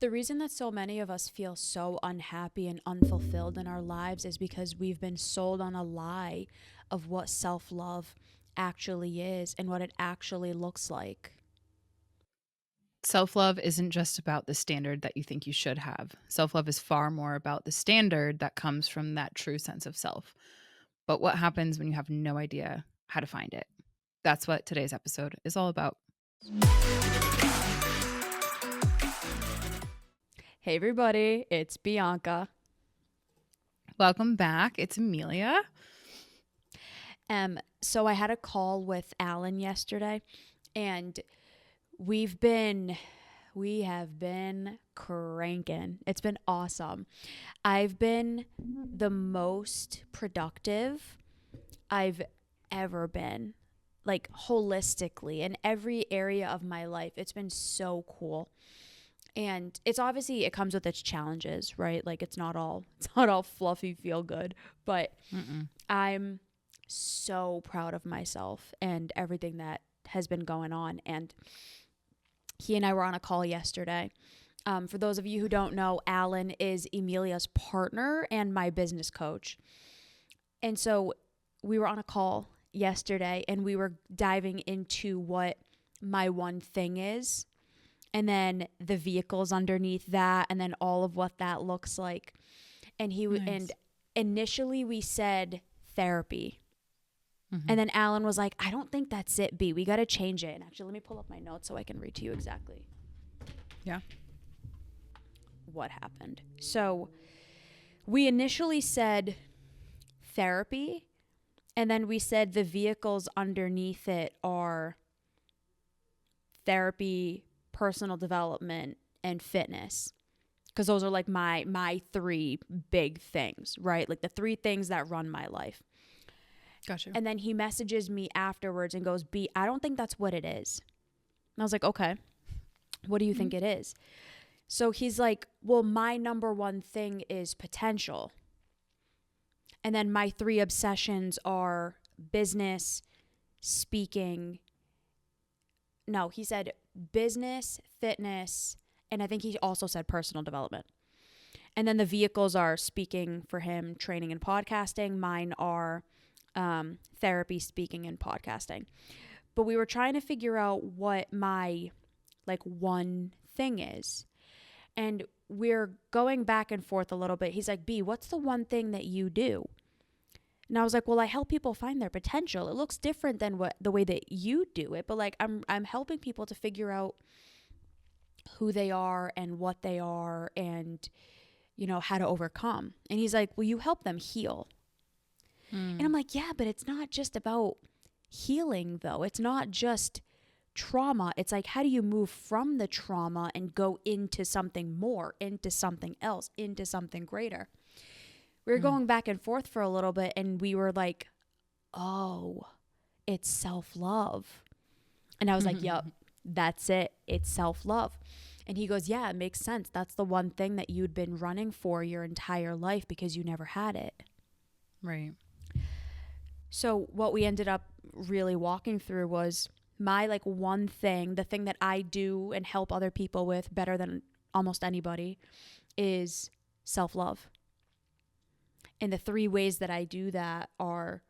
The reason that so many of us feel so unhappy and unfulfilled in our lives is because we've been sold on a lie of what self-love actually is and what it actually looks like. Self-love isn't just about the standard that you think you should have. Self-love is far more about the standard that comes from that true sense of self. But what happens when you have no idea how to find it? That's what today's episode is all about. Hey everybody, it's Bianca. Welcome back. It's Emilia. So I had a call with Alan yesterday, and we have been cranking. It's been awesome. I've been the most productive I've ever been, like holistically in every area of my life. It's been so cool. And it's obviously, it comes with its challenges, right? Like it's not all fluffy feel good, but I'm so proud of myself and everything that has been going on. And he and I were on a call yesterday. For those of you who don't know, Alan is Emilia's partner and my business coach. And so we were on a call yesterday and we were diving into what my one thing is, and then the vehicles underneath that, and then all of what that looks like. And and initially we said therapy. And then Alan was like, I don't think that's it, B. We got to change it. And actually, let me pull up my notes so I can read to you exactly. Yeah. What happened. So we initially said therapy, and then we said the vehicles underneath it are therapy, personal development, and fitness. Because those are like my three big things, right? Like the three things that run my life. Gotcha. And then he messages me afterwards and goes, B, I don't think that's what it is. And I was like, okay, what do you think it is? So he's like, well, my number one thing is potential. And then my three obsessions are business, speaking. No, he said business, fitness, and I think he also said personal development. And then the vehicles are speaking for him, training and podcasting. Mine are therapy, speaking, and podcasting. But we were trying to figure out what my like one thing is. And we're going back and forth a little bit. He's like, B, what's the one thing that you do? And I was like, well, I help people find their potential. It looks different than the way that you do it, but like I'm helping people to figure out who they are and what they are and, you know, how to overcome. And he's like, well, you help them heal. And I'm like, yeah, but it's not just about healing though. It's not just trauma. It's like, how do you move from the trauma and go into something more, into something else, into something greater? We were going back and forth for a little bit, and we were like, oh, it's self-love. And I was like, yep, that's it. It's self-love. And he goes, yeah, it makes sense. That's the one thing that you'd been running for your entire life because you never had it. Right. So what we ended up really walking through was my like one thing, the thing that I do and help other people with better than almost anybody is self-love. And the three ways that I do that are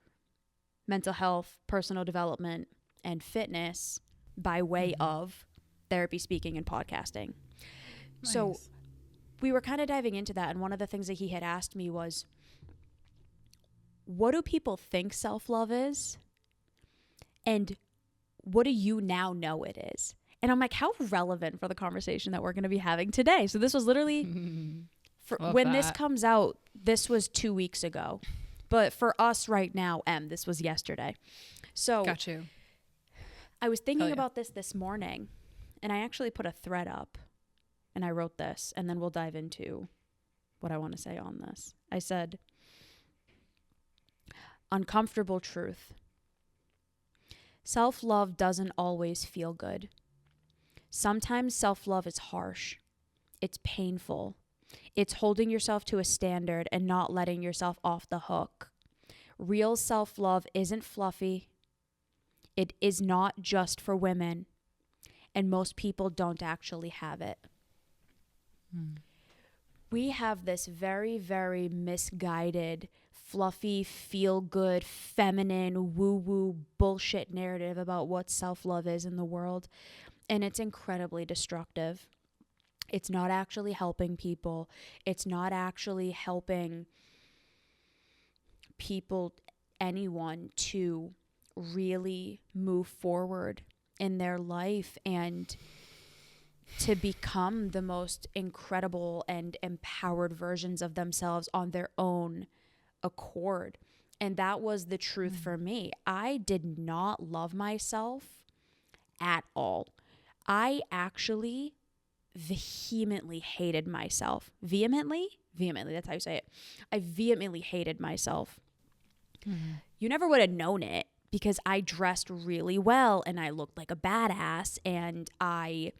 mental health, personal development, and fitness by way of therapy, speaking, and podcasting. Nice. So we were kind of diving into that. And one of the things that he had asked me was, what do people think self-love is? And what do you now know it is? And I'm like, how relevant for the conversation that we're going to be having today. So this was literally, when this comes out, this was 2 weeks ago. But for us right now, this was yesterday. So got you. I was thinking about this morning, and I actually put a thread up, and I wrote this, and then we'll dive into what I want to say on this. I said, uncomfortable truth. Self-love doesn't always feel good. Sometimes self-love is harsh. It's painful. It's holding yourself to a standard and not letting yourself off the hook. Real self-love isn't fluffy. It is not just for women. And most people don't actually have it. We have this very, very misguided, fluffy, feel good, feminine, woo woo bullshit narrative about what self love is in the world. And it's incredibly destructive. It's not actually helping people. It's not actually helping people, anyone, to really move forward in their life and to become the most incredible and empowered versions of themselves on their own accord. And that was the truth for me. I did not love myself at all. I actually vehemently hated myself. Vehemently, that's how you say it. I vehemently hated myself. You never would have known it because I dressed really well and I looked like a badass and I,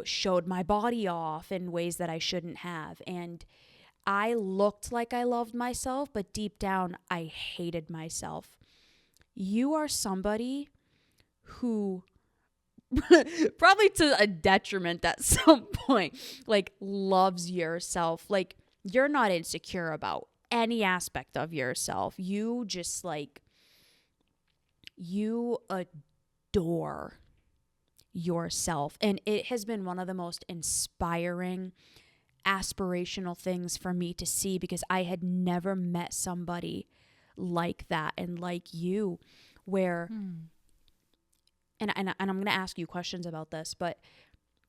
showed my body off in ways that I shouldn't have. And I looked like I loved myself, but deep down, I hated myself. You are somebody who probably to a detriment at some point, like loves yourself. Like you're not insecure about any aspect of yourself. You just you adore yourself. And it has been one of the most inspiring, aspirational things for me to see because I had never met somebody like that and like you where and I'm going to ask you questions about this, but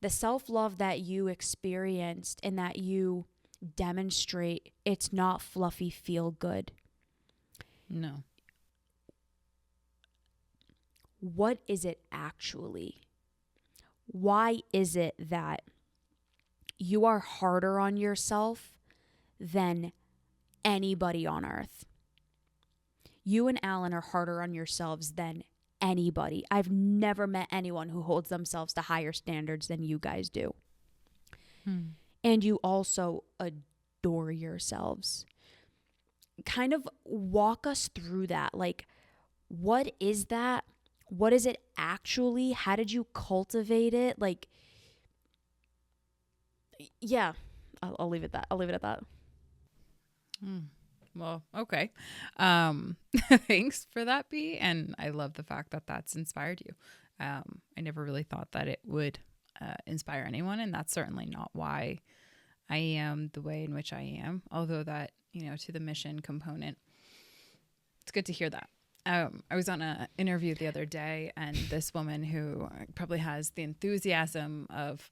the self-love that you experienced and that you demonstrate, it's not fluffy feel good. No. What is it actually? Why is it that you are harder on yourself than anybody on earth? You and Alan are harder on yourselves than anybody. I've never met anyone who holds themselves to higher standards than you guys do. And you also adore yourselves. Kind of walk us through that. Like, what is that? What is it actually? How did you cultivate it? Like, yeah, I'll leave it that. I'll leave it at that. Well, okay. Thanks for that, B. And I love the fact that that's inspired you. I never really thought that it would inspire anyone, and that's certainly not why I am the way in which I am. Although that, to the mission component, it's good to hear that. I was on an interview the other day, and this woman who probably has the enthusiasm of,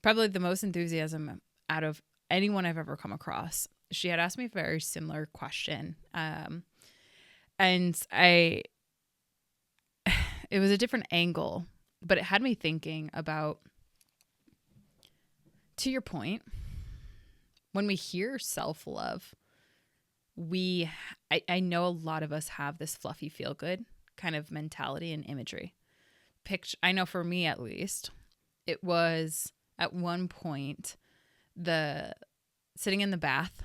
probably the most enthusiasm out of anyone I've ever come across. She had asked me a very similar question. And it was a different angle, but it had me thinking about, to your point, when we hear self-love, I know a lot of us have this fluffy feel good kind of mentality and imagery. I know for me at least, it was at one point the sitting in the bath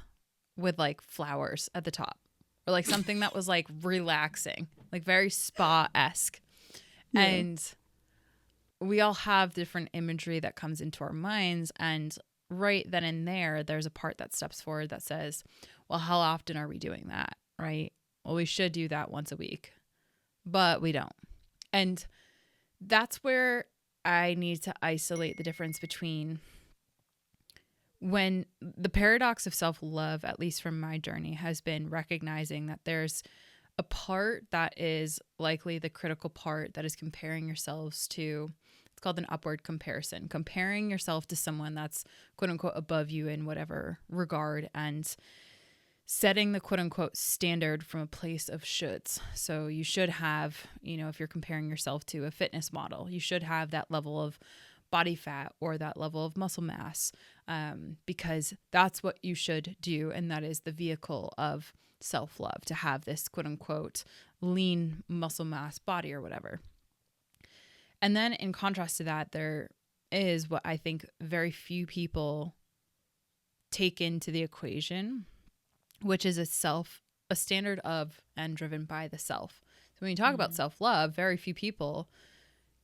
with like flowers at the top or like something that was like relaxing, like very spa-esque. Yeah. And we all have different imagery that comes into our minds. And right then and there's a part that steps forward that says, well, how often are we doing that? Right? Well, we should do that once a week, but we don't. And that's where I need to isolate the difference between when the paradox of self-love, at least from my journey, has been recognizing that there's a part that is likely the critical part that is comparing yourselves to, it's called an upward comparison, comparing yourself to someone that's quote unquote above you in whatever regard and setting the quote unquote standard from a place of shoulds. So you should have, if you're comparing yourself to a fitness model, you should have that level of body fat or that level of muscle mass, because that's what you should do. And that is the vehicle of self-love, to have this quote unquote lean muscle mass body or whatever. And then in contrast to that, there is what I think very few people take into the equation, which is a standard of and driven by the self. So when you talk about self-love, very few people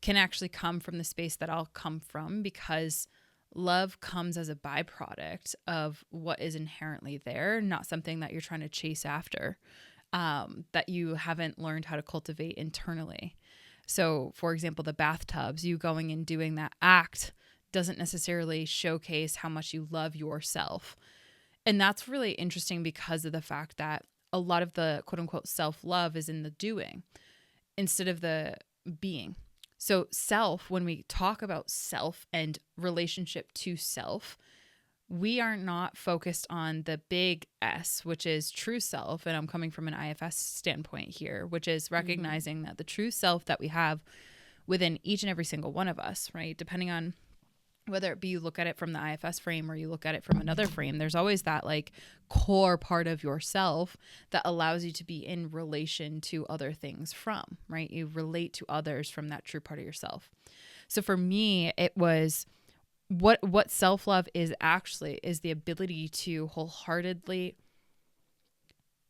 can actually come from the space that I'll come from, because Love comes as a byproduct of what is inherently there, not something that you're trying to chase after, that you haven't learned how to cultivate internally. So, for example, the bathtubs, you going and doing that act doesn't necessarily showcase how much you love yourself. And that's really interesting because of the fact that a lot of the quote unquote self-love is in the doing instead of the being. So self, when we talk about self and relationship to self, we are not focused on the big S, which is true self. And I'm coming from an IFS standpoint here, which is recognizing that the true self that we have within each and every single one of us, right? Depending on whether it be you look at it from the IFS frame or you look at it from another frame, there's always that like core part of yourself that allows you to be in relation to other things from, right? You relate to others from that true part of yourself. So for me, it was what self-love is actually is the ability to wholeheartedly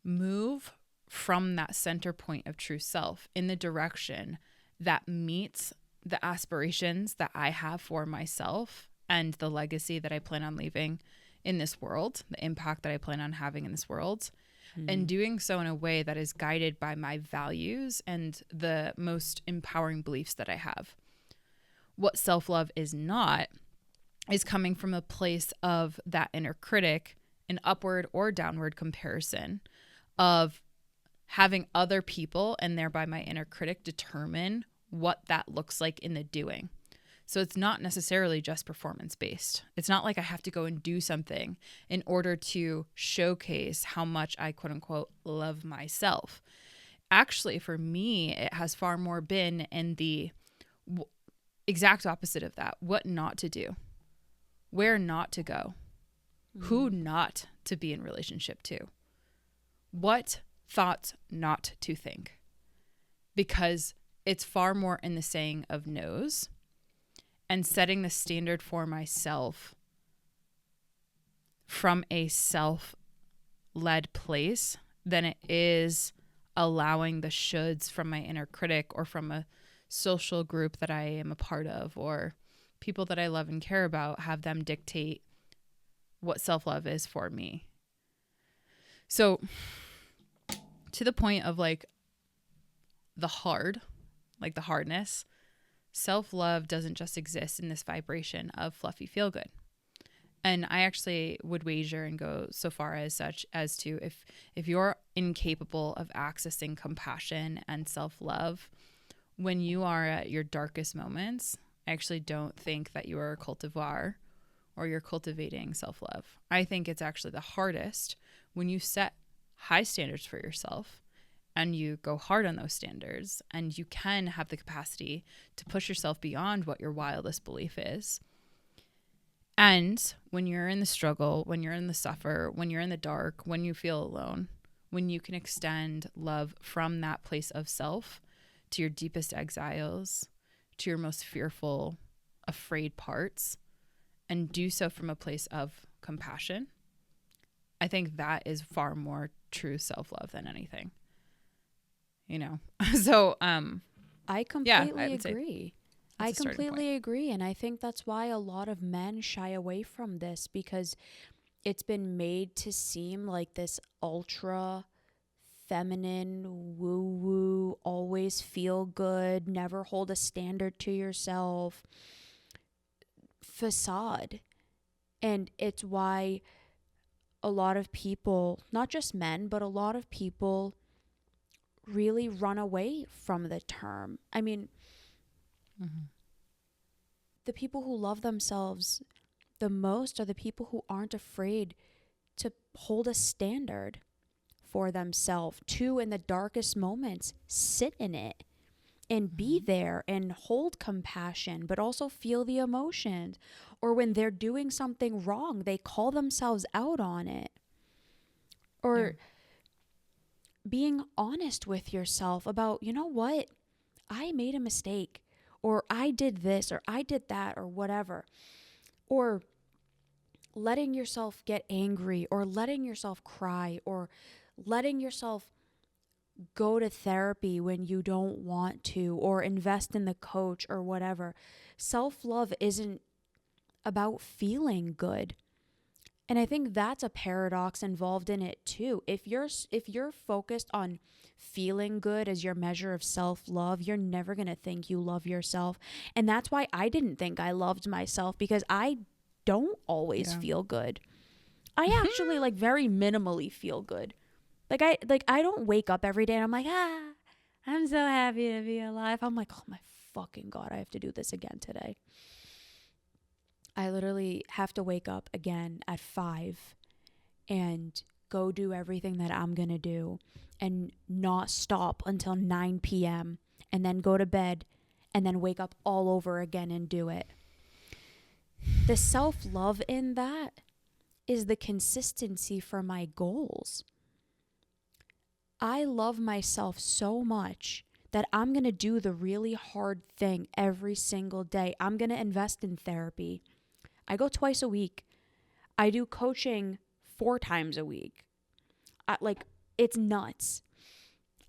move from that center point of true self in the direction that meets the aspirations that I have for myself and the legacy that I plan on leaving in this world, the impact that I plan on having in this world, and doing so in a way that is guided by my values and the most empowering beliefs that I have. What self-love is not is coming from a place of that inner critic, an upward or downward comparison of having other people and thereby my inner critic determine what that looks like in the doing. So it's not necessarily just performance based. It's not like I have to go and do something in order to showcase how much I quote unquote love myself. Actually, for me, it has far more been in the exact opposite of that. What not to do, where not to go, who not to be in relationship to, what thoughts not to think. Because it's far more in the saying of no's and setting the standard for myself from a self-led place than it is allowing the shoulds from my inner critic or from a social group that I am a part of or people that I love and care about, have them dictate what self-love is for me. So to the point of like the hardness, self-love doesn't just exist in this vibration of fluffy feel good. And I actually would wager and go so far as such as to if you're incapable of accessing compassion and self-love when you are at your darkest moments, I actually don't think that you are a cultivar or you're cultivating self-love. I think it's actually the hardest when you set high standards for yourself and you go hard on those standards and you can have the capacity to push yourself beyond what your wildest belief is. And when you're in the struggle, when you're in the suffer, when you're in the dark, when you feel alone, when you can extend love from that place of self to your deepest exiles, to your most fearful, afraid parts, and do so from a place of compassion, I think that is far more true self-love than anything. You know, so I completely agree. I completely agree. And I think that's why a lot of men shy away from this, because it's been made to seem like this ultra feminine, woo-woo, always feel good, never hold a standard to yourself facade. And it's why a lot of people, not just men, but a lot of people really run away from the term. I mean, the people who love themselves the most are the people who aren't afraid to hold a standard for themselves, to, in the darkest moments, sit in it and be there and hold compassion, but also feel the emotions. Or when they're doing something wrong, they call themselves out on it. Or being honest with yourself about, you know what, I made a mistake, or I did this, or I did that, or whatever. Or letting yourself get angry, or letting yourself cry, or letting yourself go to therapy when you don't want to, or invest in the coach or whatever. Self-love isn't about feeling good. And I think that's a paradox involved in it too. If you're focused on feeling good as your measure of self-love, you're never going to think you love yourself. And that's why I didn't think I loved myself, because I don't always feel good. I actually like very minimally feel good. I don't wake up every day and I'm like, I'm so happy to be alive. I'm like, oh my fucking God, I have to do this again today. I literally have to wake up again at 5 and go do everything that I'm going to do and not stop until 9 p.m. and then go to bed and then wake up all over again and do it. The self-love in that is the consistency for my goals. I love myself so much that I'm going to do the really hard thing every single day. I'm going to invest in therapy. I go twice a week. I do coaching 4 times a week. It's nuts.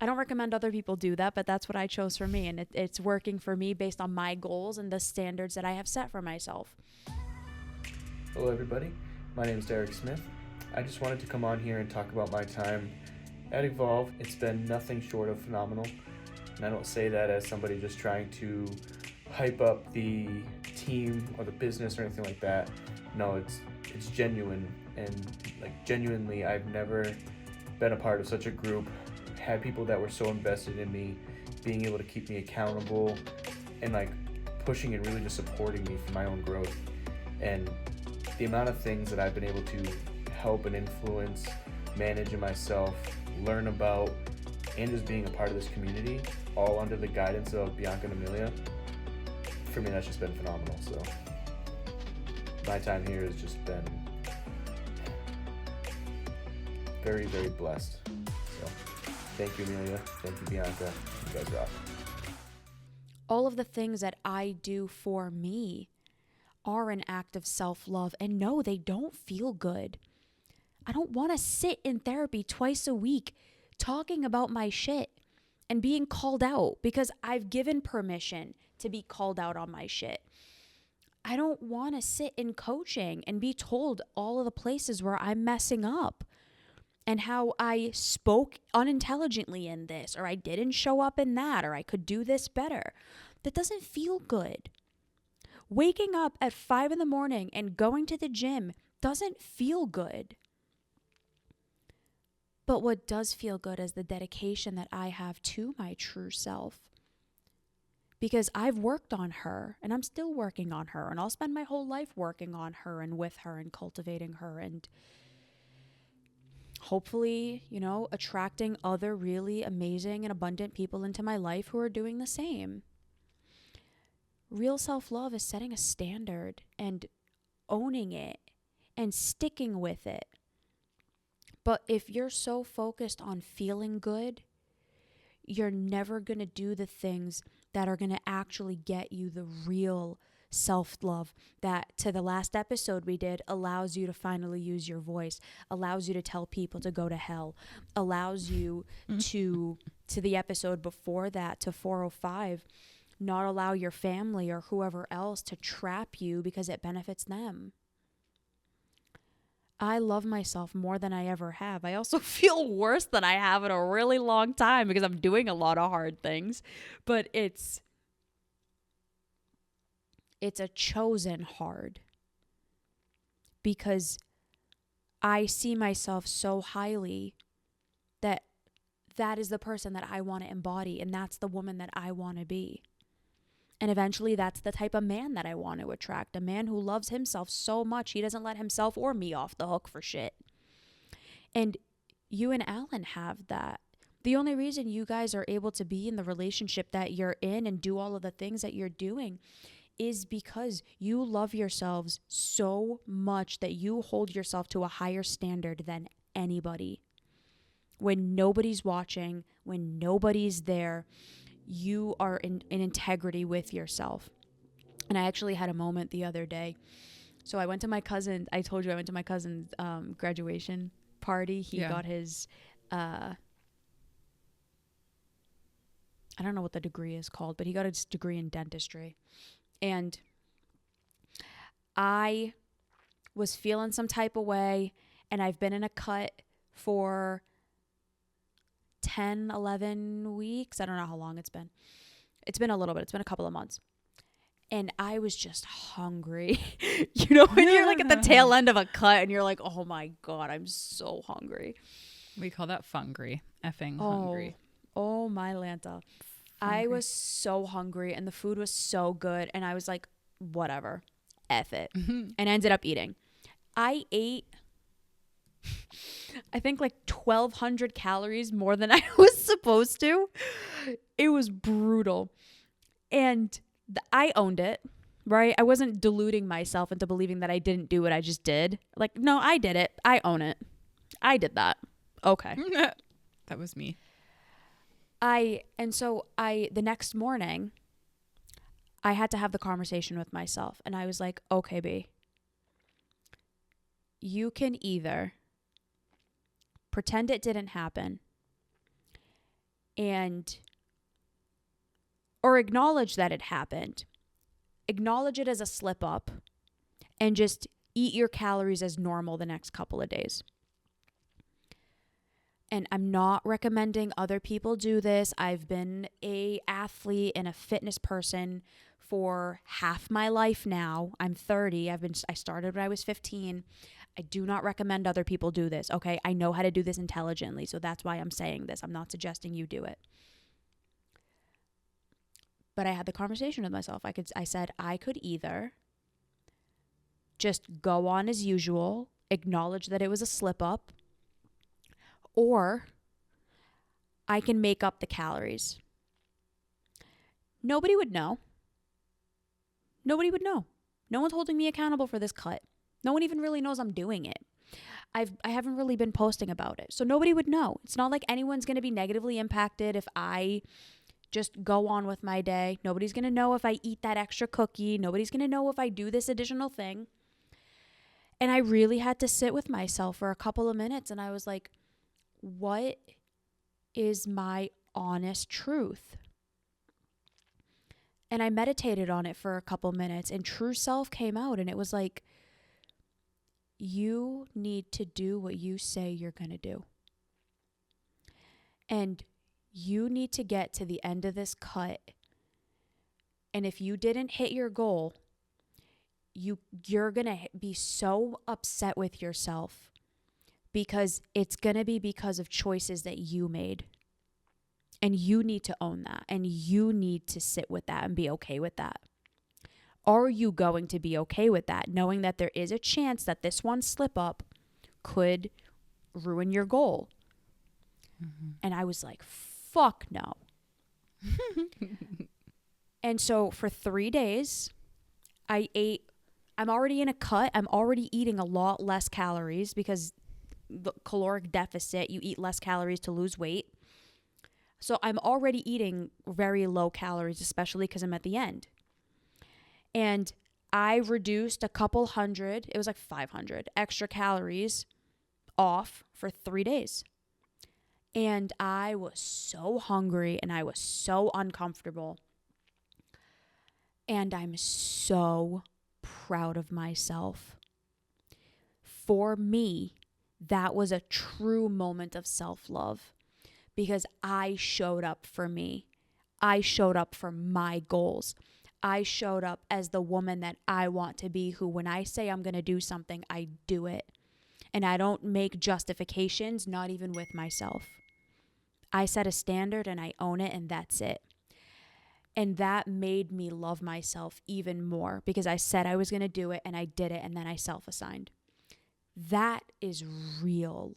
I don't recommend other people do that, but that's what I chose for me. And it's working for me based on my goals and the standards that I have set for myself. Hello, everybody. My name is Derek Smith. I just wanted to come on here and talk about my time at Evolve. It's been nothing short of phenomenal. And I don't say that as somebody just trying to hype up the team or the business or anything like that. No, it's genuine, and like genuinely, I've never been a part of such a group, had people that were so invested in me, being able to keep me accountable and like pushing and really just supporting me for my own growth. And the amount of things that I've been able to help and influence, manage in myself, learn about, and just being a part of this community, all under the guidance of Bianca and Emilia, for me that's just been phenomenal. So my time here has just been very, very blessed. So thank you, Emilia. Thank you, Bianca. You guys rock. All of the things that I do for me are an act of self-love, and no, they don't feel good. I don't want to sit in therapy twice a week talking about my shit and being called out because I've given permission to be called out on my shit. I don't want to sit in coaching and be told all of the places where I'm messing up and how I spoke unintelligently in this, or I didn't show up in that, or I could do this better. That doesn't feel good. Waking up at 5 in the morning and going to the gym doesn't feel good. But what does feel good is the dedication that I have to my true self. Because I've worked on her and I'm still working on her, and I'll spend my whole life working on her and with her and cultivating her and hopefully, attracting other really amazing and abundant people into my life who are doing the same. Real self-love is setting a standard and owning it and sticking with it. But if you're so focused on feeling good, you're never going to do the things that are going to actually get you the real self-love that, to the last episode we did, allows you to finally use your voice, allows you to tell people to go to hell, allows you to the episode before that, to 405, not allow your family or whoever else to trap you because it benefits them. I love myself more than I ever have. I also feel worse than I have in a really long time because I'm doing a lot of hard things. But it's a chosen hard. Because I see myself so highly that is the person that I want to embody, and that's the woman that I want to be. And eventually that's the type of man that I want to attract. A man who loves himself so much he doesn't let himself or me off the hook for shit. And you and Alan have that. The only reason you guys are able to be in the relationship that you're in and do all of the things that you're doing is because you love yourselves so much that you hold yourself to a higher standard than anybody. When nobody's watching, when nobody's there, you are in integrity with yourself. And I actually had a moment the other day. So I went to my cousin. I told you I went to my cousin's graduation party. He got his, I don't know what the degree is called, but he got his degree in dentistry. And I was feeling some type of way, and I've been in a cut for 10, 11 weeks. I don't know how long it's been. It's been a little bit. It's been a couple of months. And I was just hungry. You know, when you're like at the tail end of a cut and you're like, oh my God, I'm so hungry. We call that fungry. Effing hungry. Oh my Lanta. I was so hungry and the food was so good. And I was like, whatever, F it. And ended up eating. I ate, I think like 1,200 calories more than I was supposed to. It was brutal. And I owned it, right? I wasn't deluding myself into believing that I didn't do what I just did. Like, no, I did it. I own it. I did that. Okay. That was me. The next morning, I had to have the conversation with myself. And I was like, okay, B, you can either pretend it didn't happen or acknowledge that it happened, acknowledge it as a slip up, and just eat your calories as normal the next couple of days. And I'm not recommending other people do this. I've been an athlete and a fitness person for half my life now. I'm 30. I started when I was 15. I do not recommend other people do this. Okay, I know how to do this intelligently, so that's why I'm saying this. I'm not suggesting you do it. But I had the conversation with myself. I said I could either just go on as usual, acknowledge that it was a slip up, or I can make up the calories. Nobody would know. Nobody would know. No one's holding me accountable for this cut. No one even really knows I'm doing it. I haven't really been posting about it. So nobody would know. It's not like anyone's going to be negatively impacted if I just go on with my day. Nobody's going to know if I eat that extra cookie. Nobody's going to know if I do this additional thing. And I really had to sit with myself for a couple of minutes. And I was like, what is my honest truth? And I meditated on it for a couple minutes, and true self came out, and it was like, you need to do what you say you're going to do. And you need to get to the end of this cut. And if you didn't hit your goal, you're going to be so upset with yourself, because it's going to be because of choices that you made. And you need to own that. And you need to sit with that and be okay with that. Are you going to be okay with that, knowing that there is a chance that this one slip up could ruin your goal? Mm-hmm. And I was like, fuck no. And so for 3 days, I'm already in a cut. I'm already eating a lot less calories, because the caloric deficit, you eat less calories to lose weight. So I'm already eating very low calories, especially because I'm at the end. And I reduced a couple hundred, it was like 500 extra calories off for 3 days. And I was so hungry and I was so uncomfortable. And I'm so proud of myself. For me, that was a true moment of self-love, because I showed up for me. I showed up for my goals. I showed up as the woman that I want to be, who, when I say I'm going to do something, I do it. And I don't make justifications, not even with myself. I set a standard and I own it, and that's it. And that made me love myself even more, because I said I was going to do it and I did it, and then I self-assigned. That is real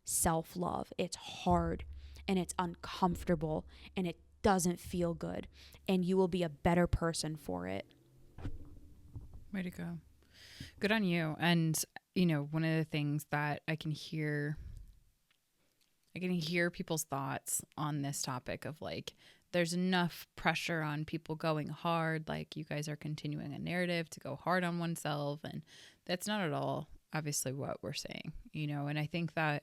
self-love. It's hard and it's uncomfortable and it doesn't feel good, and you will be a better person for it. Way to go. Good on you. And, you know, one of the things that I can hear people's thoughts on this topic of, like, there's enough pressure on people going hard. Like, you guys are continuing a narrative to go hard on oneself. And that's not at all, obviously, what we're saying, you know. And I think that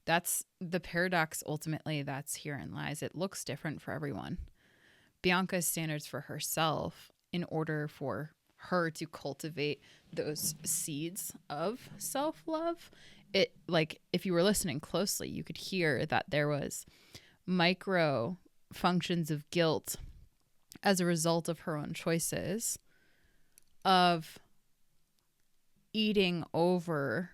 that's the paradox ultimately that's herein lies. It looks different for everyone. Bianca's standards for herself, in order for her to cultivate those seeds of self-love. It, like, if you were listening closely, you could hear that there was micro functions of guilt as a result of her own choices of eating over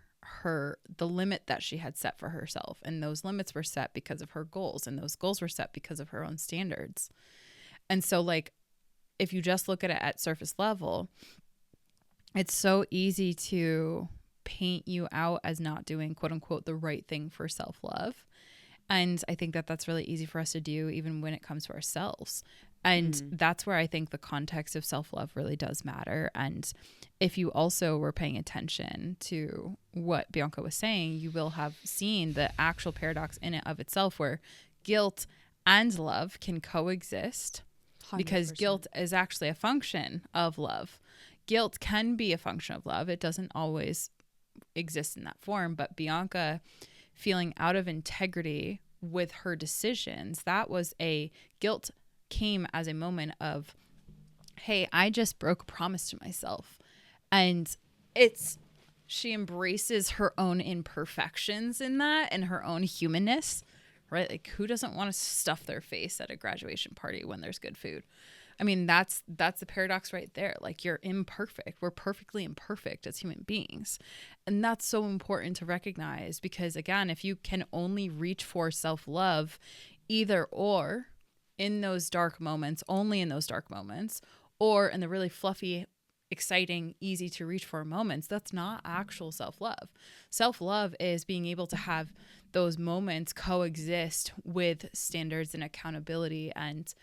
the limit that she had set for herself. And those limits were set because of her goals, and those goals were set because of her own standards. And so, like, if you just look at it at surface level, it's so easy to paint you out as not doing, quote unquote, the right thing for self-love. And I think that that's really easy for us to do even when it comes to ourselves. And that's where I think the context of self-love really does matter. And if you also were paying attention to what Bianca was saying, you will have seen the actual paradox in and of itself, where guilt and love can coexist 100%. Because guilt is actually a function of love. Guilt can be a function of love. It doesn't always exist in that form, but Bianca feeling out of integrity with her decisions, that was a guilt came as a moment of, hey, I just broke a promise to myself. And she embraces her own imperfections in that and her own humanness, right? Like, who doesn't want to stuff their face at a graduation party when there's good food? I mean, that's the paradox right there. Like, you're imperfect. We're perfectly imperfect as human beings. And that's so important to recognize, because again, if you can only reach for self-love either or in those dark moments, only in those dark moments, or in the really fluffy, exciting, easy to reach for moments, that's not actual self-love. Self-love is being able to have those moments coexist with standards and accountability and,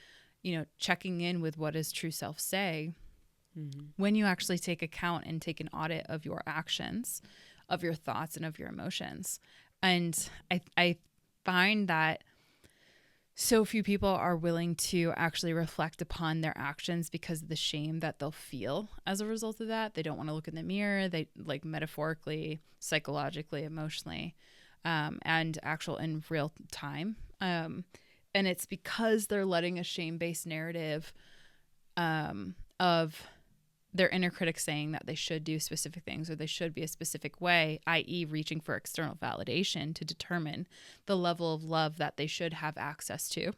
you know, checking in with what does true self say when you actually take account and take an audit of your actions, of your thoughts, and of your emotions. And I find that so few people are willing to actually reflect upon their actions because of the shame that they'll feel as a result of that. They don't want to look in the mirror. They, like, metaphorically, psychologically, emotionally, and actual in real time. And it's because they're letting a shame-based narrative of their inner critic saying that they should do specific things or they should be a specific way, i.e. reaching for external validation to determine the level of love that they should have access to.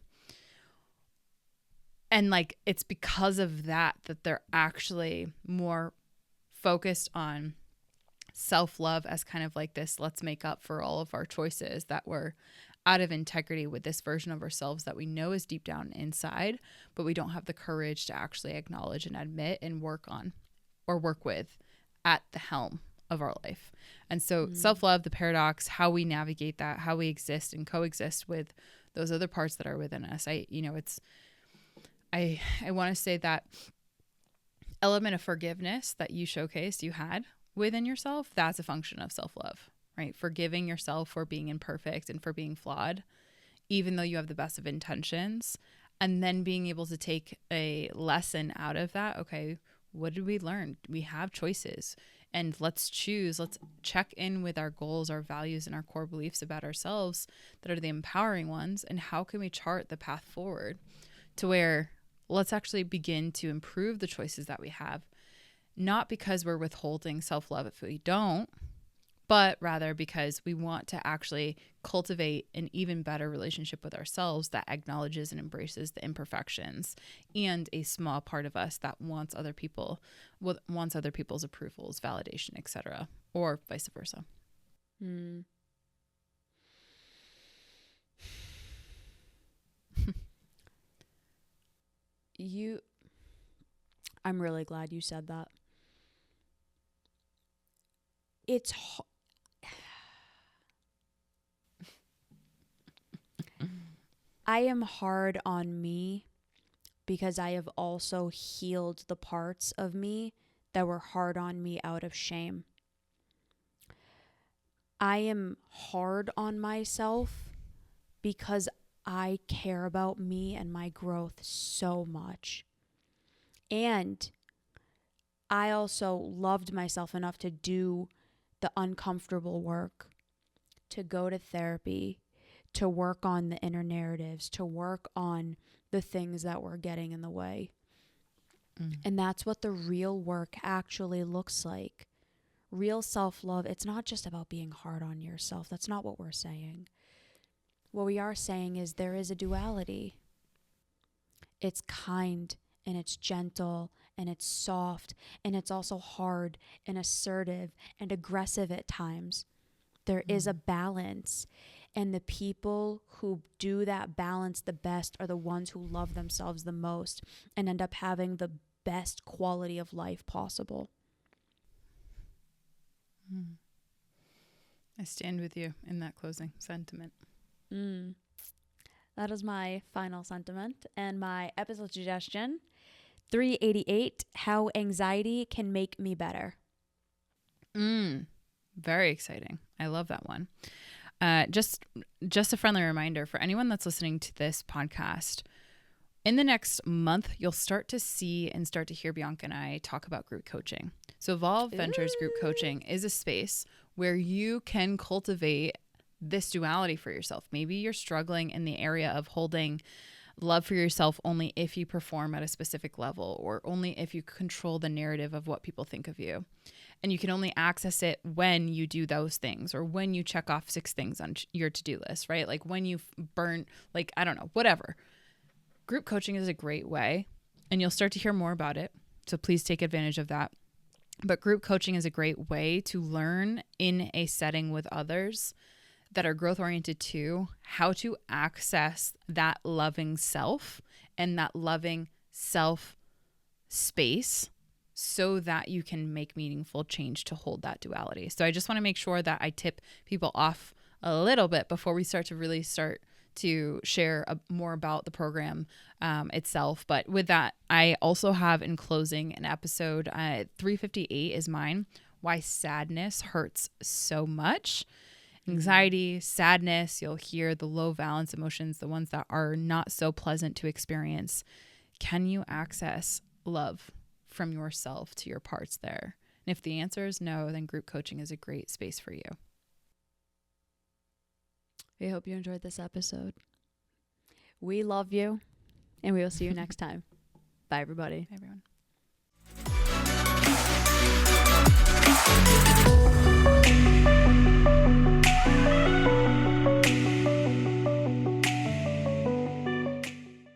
And, like, it's because of that they're actually more focused on self-love as kind of like this, let's make up for all of our choices that were out of integrity with this version of ourselves that we know is deep down inside, but we don't have the courage to actually acknowledge and admit and work on or work with at the helm of our life. And so self-love, the paradox, how we navigate that, how we exist and coexist with those other parts that are within us. I want to say that element of forgiveness that you showcased, you had within yourself, that's a function of self-love. Right? Forgiving yourself for being imperfect and for being flawed, even though you have the best of intentions, and then being able to take a lesson out of that. Okay, what did we learn? We have choices, and let's choose. Let's check in with our goals, our values, and our core beliefs about ourselves that are the empowering ones, and how can we chart the path forward to where let's actually begin to improve the choices that we have, not because we're withholding self-love if we don't, but rather because we want to actually cultivate an even better relationship with ourselves that acknowledges and embraces the imperfections and a small part of us that wants other people's approvals, validation, etc., or vice versa. I'm really glad you said that. It's I am hard on me because I have also healed the parts of me that were hard on me out of shame. I am hard on myself because I care about me and my growth so much. And I also loved myself enough to do the uncomfortable work, to go to therapy, to work on the inner narratives, to work on the things that were getting in the way. And that's what the real work actually looks like. Real self-love, it's not just about being hard on yourself. That's not what we're saying. What we are saying is there is a duality. It's kind and it's gentle and it's soft and it's also hard and assertive and aggressive at times. There is a balance. And the people who do that balance the best are the ones who love themselves the most and end up having the best quality of life possible. I stand with you in that closing sentiment. That is my final sentiment and my episode suggestion. 388, How Anxiety Can Make Me Better. Very exciting. I love that one. Just a friendly reminder for anyone that's listening to this podcast. In the next month, you'll start to see and start to hear Bianca and I talk about group coaching. So Evolve Ventures Group Coaching is a space where you can cultivate this duality for yourself. Maybe you're struggling in the area of holding love for yourself only if you perform at a specific level or only if you control the narrative of what people think of you. And you can only access it when you do those things or when you check off 6 things on your to-do list, right? Like when you burn, like, I don't know, whatever. Group coaching is a great way, and you'll start to hear more about it. So please take advantage of that. But group coaching is a great way to learn in a setting with others that are growth oriented too, how to access that loving self and that loving self space so that you can make meaningful change to hold that duality. So I just want to make sure that I tip people off a little bit before we start to share more about the program itself. But with that, I also have in closing an episode, 358 is mine, Why Sadness Hurts So Much. Anxiety, sadness, you'll hear the low valence emotions, the ones that are not so pleasant to experience. Can you access love from yourself to your parts there? And if the answer is no, then group coaching is a great space for you. We hope you enjoyed this episode. We love you, and we will see you next time. Bye, everybody. Bye, everyone.